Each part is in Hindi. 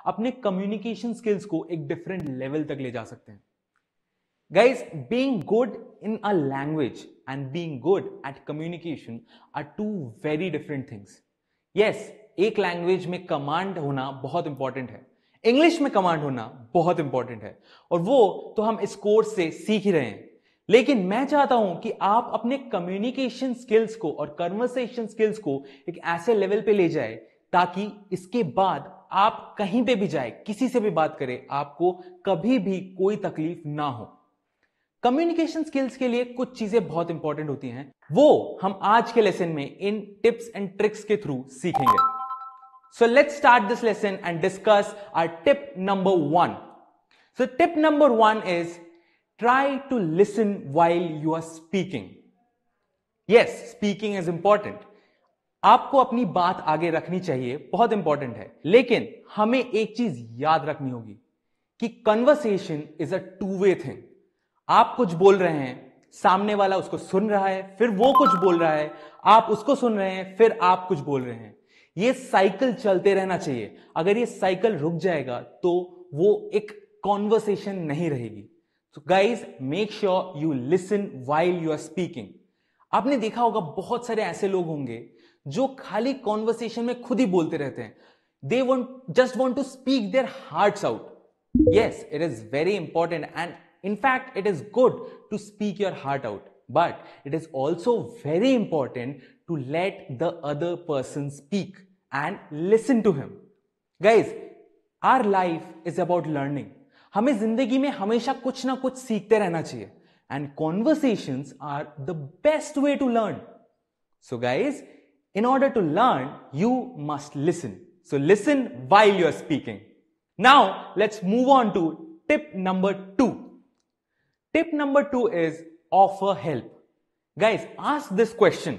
अपने कम्युनिकेशन स्किल्स को एक डिफरेंट लेवल तक ले जा सकते हैं। Guys, being good in a language and being good at communication are two very different things. Yes, एक लैंग्वेज में कमांड होना बहुत इंपॉर्टेंट है, इंग्लिश में कमांड होना बहुत इंपॉर्टेंट है, और वो तो हम इस कोर्स से सीख ही रहे हैं। लेकिन मैं चाहता हूं कि आप अपने कम्युनिकेशन स्किल्स को और कन्वर्सेशन स्किल्स को एक ऐसे लेवल पे ले जाए ताकि इसके बाद आप कहीं पे भी जाए, किसी से भी बात करें, आपको कभी भी कोई तकलीफ ना हो। कम्युनिकेशन स्किल्स के लिए कुछ चीजें बहुत इंपॉर्टेंट होती हैं, वो हम आज के लेसन में इन टिप्स एंड ट्रिक्स के थ्रू सीखेंगे। So let's start this lesson and discuss our tip number 1। So tip number 1 is try to listen while you are speaking. Yes, speaking is important, आपको अपनी बात आगे रखनी चाहिए, बहुत इंपॉर्टेंट है। लेकिन हमें एक चीज याद रखनी होगी कि conversation is a two way thing. आप कुछ बोल रहे हैं, सामने वाला उसको सुन रहा है, फिर वो कुछ बोल रहा है, आप उसको सुन रहे हैं, फिर आप कुछ बोल रहे हैं। ये साइकिल चलते रहना चाहिए। अगर ये साइकिल रुक जाएगा तो वो एक कॉन्वर्सेशन नहीं रहेगी। So guys, make sure you listen while you are speaking. आपने देखा होगा बहुत सारे ऐसे लोग होंगे जो खाली कॉन्वर्सेशन में खुद ही बोलते रहते हैं। They just want to speak their hearts out. Yes, it is very important and in fact, it is good to speak your heart out, but it is also very important to let the other person speak and listen to him. Guys, our life is about learning. हमें जिंदगी में हमेशा कुछ ना कुछ सीखते रहना चाहिए, and conversations are the best way to learn. So guys, in order to learn, you must listen. So listen while you are speaking. Now, let's move on to tip number 2. Tip number 2 is offer help. Guys, ask this question.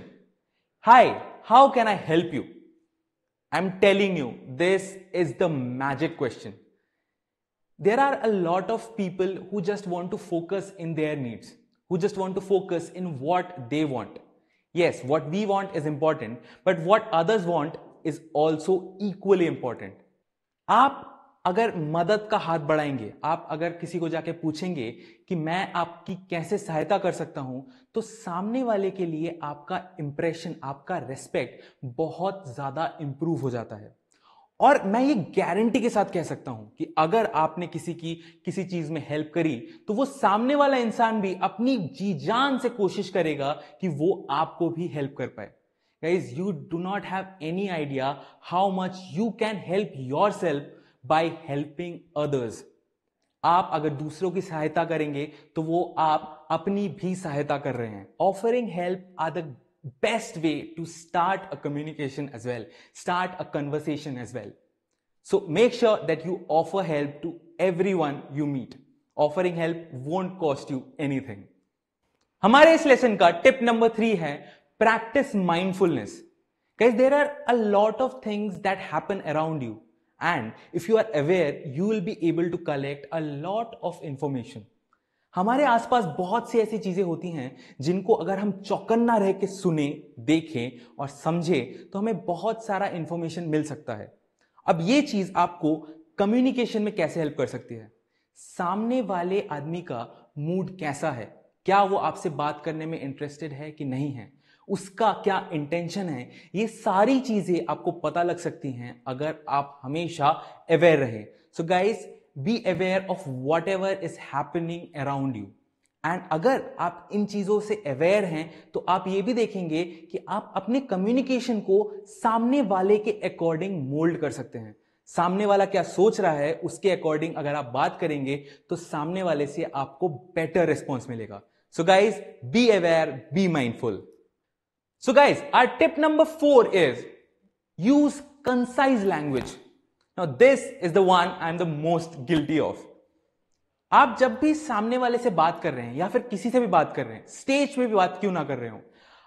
Hi, how can I help you? I'm telling you, this is the magic question. There are a lot of people who just want to focus in their needs, who just want to focus in what they want. Yes, what we want is important, but what others want is also equally important. आप अगर मदद का हाथ बढ़ाएंगे, आप अगर किसी को जाके पूछेंगे कि मैं आपकी कैसे सहायता कर सकता हूं, तो सामने वाले के लिए आपका इंप्रेशन, आपका रेस्पेक्ट बहुत ज्यादा इंप्रूव हो जाता है। और मैं ये गारंटी के साथ कह सकता हूं कि अगर आपने किसी चीज में हेल्प करी, तो वो सामने वाला इंसान भी अपनी जी जान से कोशिश करेगा कि वो आपको भी हेल्प कर पाए। Guys, you do not have any idea how much you can help yourself by helping others. आप अगर दूसरों की सहायता करेंगे तो वो आप अपनी भी सहायता कर रहे हैं। Offering help are the best way to start a communication as well, start a conversation as well. So make sure that you offer help to everyone you meet. Offering help won't cost you anything. हमारे इस लेसन का टिप नंबर 3 है practice mindfulness. Guys, there are a lot of things that happen around you. And if you are aware, you will be able to collect a lot of information. हमारे आसपास बहुत सी ऐसी चीजें होती हैं जिनको अगर हम चौकन्ना रह के सुने, देखें और समझें तो हमें बहुत सारा इंफॉर्मेशन मिल सकता है। अब ये चीज आपको कम्युनिकेशन में कैसे हेल्प कर सकती है? सामने वाले आदमी का मूड कैसा है, क्या वो आपसे बात करने में इंटरेस्टेड है कि नहीं है, उसका क्या इंटेंशन है, ये सारी चीजें आपको पता लग सकती हैं अगर आप हमेशा अवेयर रहे। So guys, be aware of what ever is happening around you. And अगर आप इन चीजों से अवेयर हैं तो आप ये भी देखेंगे कि आप अपने कम्युनिकेशन को सामने वाले के अकॉर्डिंग मोल्ड कर सकते हैं। सामने वाला क्या सोच रहा है उसके अकॉर्डिंग अगर आप बात करेंगे तो सामने वाले से आपको बेटर रिस्पॉन्स मिलेगा। So guys, be aware, be mindful. So guys, our tip number 4 is use concise language. Now this is the one I am the most guilty of. आप जब भी सामने वाले से बात कर रहे हैं या फिर किसी से भी बात कर रहे हैं, स्टेज पे भी बात क्यों ना कर रहे हो,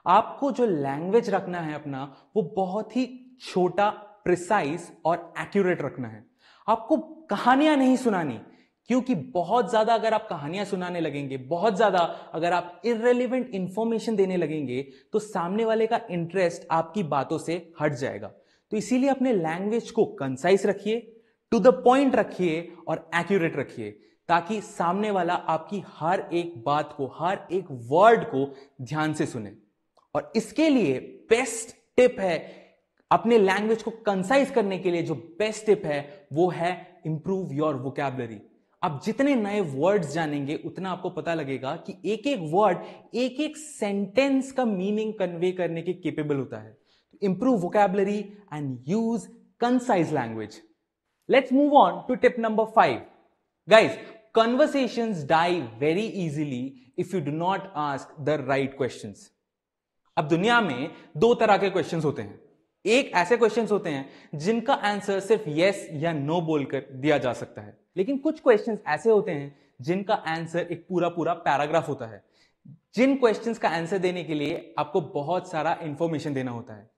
आपको जो लैंग्वेज रखना है अपना, वो बहुत ही छोटा, प्रिसाइज और एक्यूरेट रखना है। आपको कहानियां नहीं सुनानी, क्योंकि बहुत ज्यादा अगर आप कहानियां सुनाने लगेंगे, बहुत ज्यादा अगर आप इररिलेवेंट इंफॉर्मेशन देने लगेंगे, तो सामने वाले का इंटरेस्ट आपकी बातों से हट जाएगा। तो इसीलिए अपने लैंग्वेज को कंसाइज रखिए, टू द पॉइंट रखिए और एक्यूरेट रखिए, ताकि सामने वाला आपकी हर एक बात को, हर एक वर्ड को ध्यान से सुने। और इसके लिए बेस्ट टिप है, अपने लैंग्वेज को कंसाइज करने के लिए जो बेस्ट टिप है वो है इंप्रूव योर वोकैबुलरी। आप जितने नए वर्ड्स जानेंगे उतना आपको पता लगेगा कि एक एक वर्ड एक एक सेंटेंस का मीनिंग कन्वे करने के केपेबल होता है। Improve vocabulary and use concise language. Let's move on to tip number 5. Guys, conversations die very easily if you do not ask the right questions. अब दुनिया में दो तरह के क्वेश्चंस होते हैं। एक ऐसे क्वेश्चंस होते हैं जिनका आंसर सिर्फ यस या नो बोलकर दिया जा सकता है, लेकिन कुछ क्वेश्चंस ऐसे होते हैं जिनका आंसर एक पूरा पूरा पैराग्राफ होता है, जिन क्वेश्चंस का आंसर देने के लिए आपको बहुत सारा इंफॉर्मेशन देना होता है।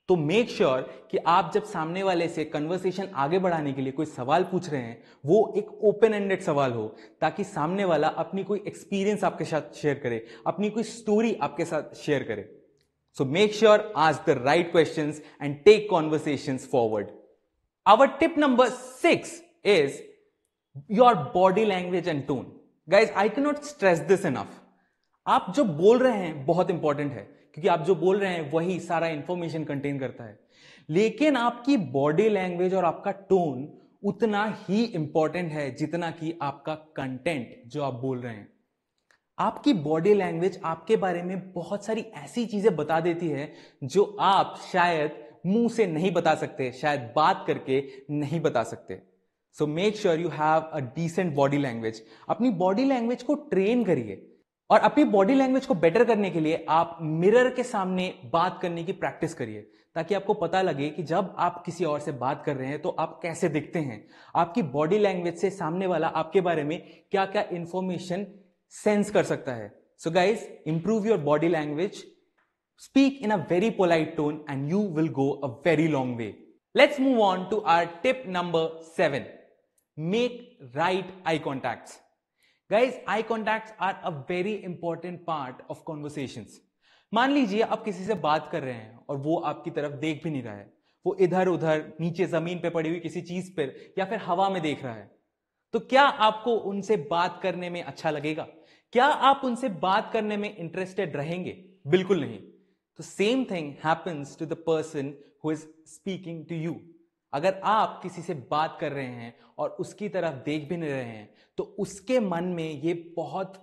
तो मेक श्योर कि आप जब सामने वाले से कन्वर्सेशन आगे बढ़ाने के लिए कोई सवाल पूछ रहे हैं वो एक ओपन एंडेड सवाल हो, ताकि सामने वाला अपनी कोई एक्सपीरियंस आपके साथ शेयर करे, अपनी कोई स्टोरी आपके साथ शेयर करे। So make sure ask the right questions and take conversations forward. Our tip number 6 is your body language and tone. Guys, I can not stress this enough. आप जो बोल रहे हैं बहुत इंपॉर्टेंट है, क्योंकि आप जो बोल रहे हैं वही सारा इंफॉर्मेशन कंटेन करता है, लेकिन आपकी बॉडी लैंग्वेज और आपका टोन उतना ही इंपॉर्टेंट है जितना कि आपका कंटेंट जो आप बोल रहे हैं। आपकी बॉडी लैंग्वेज आपके बारे में बहुत सारी ऐसी चीजें बता देती है जो आप शायद मुंह से नहीं बता सकते, शायद बात करके नहीं बता सकते। So make sure you have a decent body language. अपनी बॉडी लैंग्वेज को ट्रेन करिए, और अपनी बॉडी लैंग्वेज को बेटर करने के लिए आप मिरर के सामने बात करने की प्रैक्टिस करिए, ताकि आपको पता लगे कि जब आप किसी और से बात कर रहे हैं तो आप कैसे दिखते हैं। आपकी बॉडी लैंग्वेज से सामने वाला आपके बारे में क्या क्या इंफॉर्मेशन सेंस कर सकता है। So guys, improve your body language, speak in a very polite tone and you will go a very long way. Let's move on to our tip number 7. Make right eye contacts. Guys, eye contacts are a very important part of conversations. मान लीजिए आप किसी से बात कर रहे हैं और वो आपकी तरफ देख भी नहीं रहा है, वो इधर उधर नीचे जमीन पे पड़ी हुई किसी चीज पर या फिर हवा में देख रहा है, तो क्या आपको उनसे बात करने में अच्छा लगेगा? क्या आप उनसे बात करने में इंटरेस्टेड रहेंगे? बिल्कुल नहीं। तो same thing happens to the person who is speaking to you. अगर आप किसी से बात कर रहे हैं और उसकी तरफ देख भी नहीं रहे हैं, तो उसके मन में ये बहुत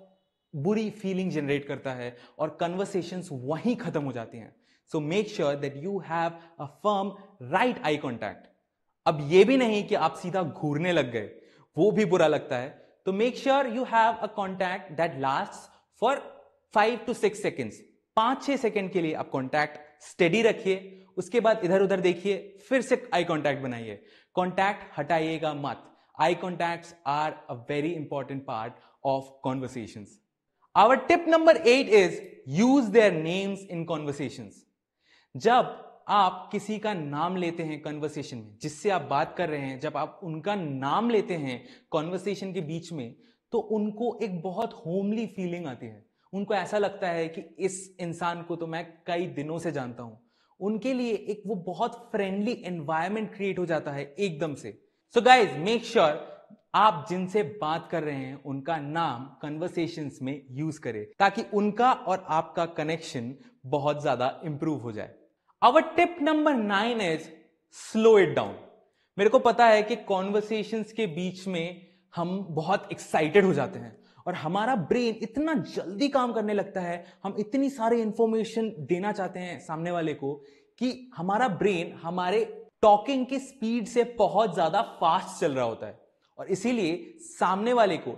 बुरी फीलिंग जनरेट करता है और कन्वर्सेशंस वहीं खत्म हो जाती हैं। सो make sure that you have a firm right eye contact. अब ये भी नहीं कि आप सीधा घूरने लग गए, वो भी बुरा लगता है। तो make sure you have a contact that lasts for 5 to 6 seconds। 5-6 second के लिए आप कॉन्टैक्ट स्टेडी रखिए, उसके बाद इधर उधर देखिए, फिर से आई कॉन्टैक्ट बनाइए। कॉन्टैक्ट हटाइएगा मत। Eye contacts are a very important part of conversations. Our tip number 8 is use their names in conversations. जब आप किसी का नाम लेते हैं कन्वर्सेशन में, जिससे आप बात कर रहे हैं, जब आप उनका नाम लेते हैं कॉन्वर्सेशन के बीच में, तो उनको एक बहुत होमली फीलिंग आती है। उनको ऐसा लगता है कि इस इंसान को तो मैं कई दिनों से जानता हूं। उनके लिए एक वो बहुत फ्रेंडली एनवायरनमेंट क्रिएट हो जाता है एकदम से। सो गाइज, मेक श्योर आप जिनसे बात कर रहे हैं उनका नाम कन्वर्सेशंस में यूज करें, ताकि उनका और आपका कनेक्शन बहुत ज्यादा इंप्रूव हो जाए। Our tip number 9 is slow it down. मेरे को पता है कि कॉन्वर्सेशंस के बीच में हम बहुत एक्साइटेड हो जाते हैं और हमारा ब्रेन इतना जल्दी काम करने लगता है, हम इतनी सारी इंफॉर्मेशन देना चाहते हैं सामने वाले को कि हमारा ब्रेन हमारे टॉकिंग की स्पीड से बहुत ज्यादा फास्ट चल रहा होता है, और इसीलिए सामने वाले को